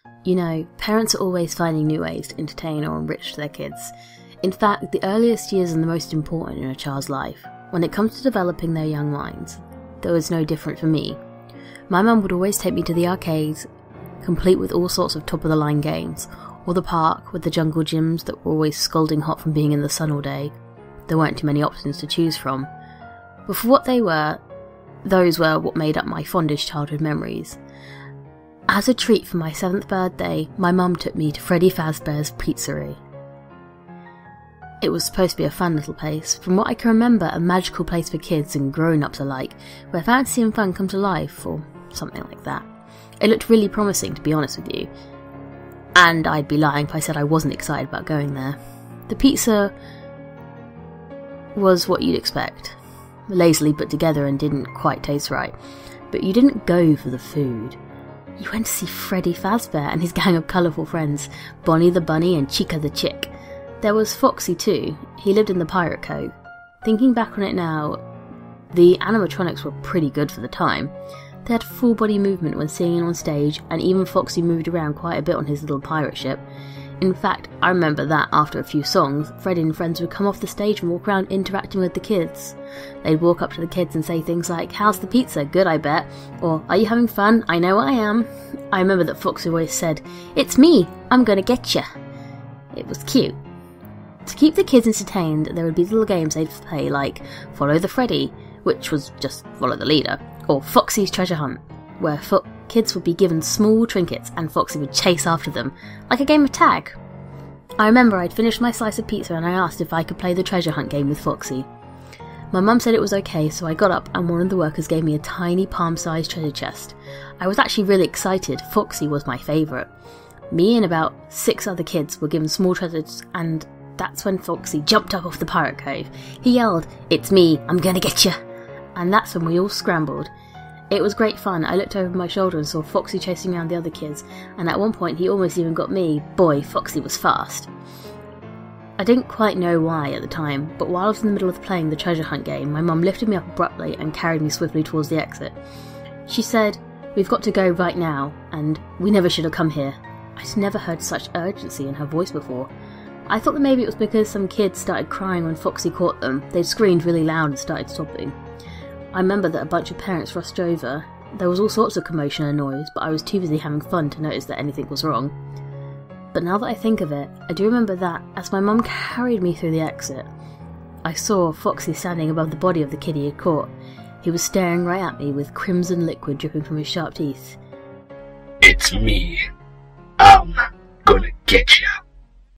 You know, parents are always finding new ways to entertain or enrich their kids. In fact, the earliest years are the most important in a child's life. When it comes to developing their young minds, there was no different for me. My mum would always take me to the arcades, complete with all sorts of top-of-the-line games, or the park with the jungle gyms that were always scalding hot from being in the sun all day. There weren't too many options to choose from. But for what they were, those were what made up my fondest childhood memories. As a treat for my 7th birthday, my mum took me to Freddy Fazbear's Pizzeria. It was supposed to be a fun little place, from what I can remember a magical place for kids and grown-ups alike, where fantasy and fun come to life, or something like that. It looked really promising, to be honest with you, and I'd be lying if I said I wasn't excited about going there. The pizza was what you'd expect, lazily put together and didn't quite taste right, but you didn't go for the food. You went to see Freddy Fazbear and his gang of colourful friends, Bonnie the Bunny and Chica the Chick. There was Foxy too. He lived in the Pirate Cove. Thinking back on it now, the animatronics were pretty good for the time. They had full body movement when singing on stage, and even Foxy moved around quite a bit on his little pirate ship. In fact, I remember that after a few songs, Freddy and friends would come off the stage and walk around interacting with the kids. They'd walk up to the kids and say things like, "How's the pizza? Good, I bet." Or, "Are you having fun? I know I am." I remember that Foxy always said, "It's me, I'm gonna get ya." It was cute. To keep the kids entertained, there would be little games they'd play like Follow the Freddy, which was just follow the leader, or Foxy's Treasure Hunt, where kids would be given small trinkets and Foxy would chase after them, like a game of tag. I remember I'd finished my slice of pizza and I asked if I could play the treasure hunt game with Foxy. My mum said it was okay, so I got up and one of the workers gave me a tiny palm-sized treasure chest. I was actually really excited. Foxy was my favourite. Me and about 6 other kids were given small treasures, and that's when Foxy jumped up off the pirate cove. He yelled, "It's me, I'm gonna get ya!" And that's when we all scrambled. It was great fun. I looked over my shoulder and saw Foxy chasing around the other kids, and at one point he almost even got me. Boy, Foxy was fast. I didn't quite know why at the time, but while I was in the middle of playing the treasure hunt game, my mum lifted me up abruptly and carried me swiftly towards the exit. She said, "We've got to go right now, and we never should have come here." I'd never heard such urgency in her voice before. I thought that maybe it was because some kids started crying when Foxy caught them. They'd screamed really loud and started sobbing. I remember that a bunch of parents rushed over. There was all sorts of commotion and noise, but I was too busy having fun to notice that anything was wrong. But now that I think of it, I do remember that, as my mum carried me through the exit, I saw Foxy standing above the body of the kid he had caught. He was staring right at me with crimson liquid dripping from his sharp teeth. "It's me. I'm gonna get ya."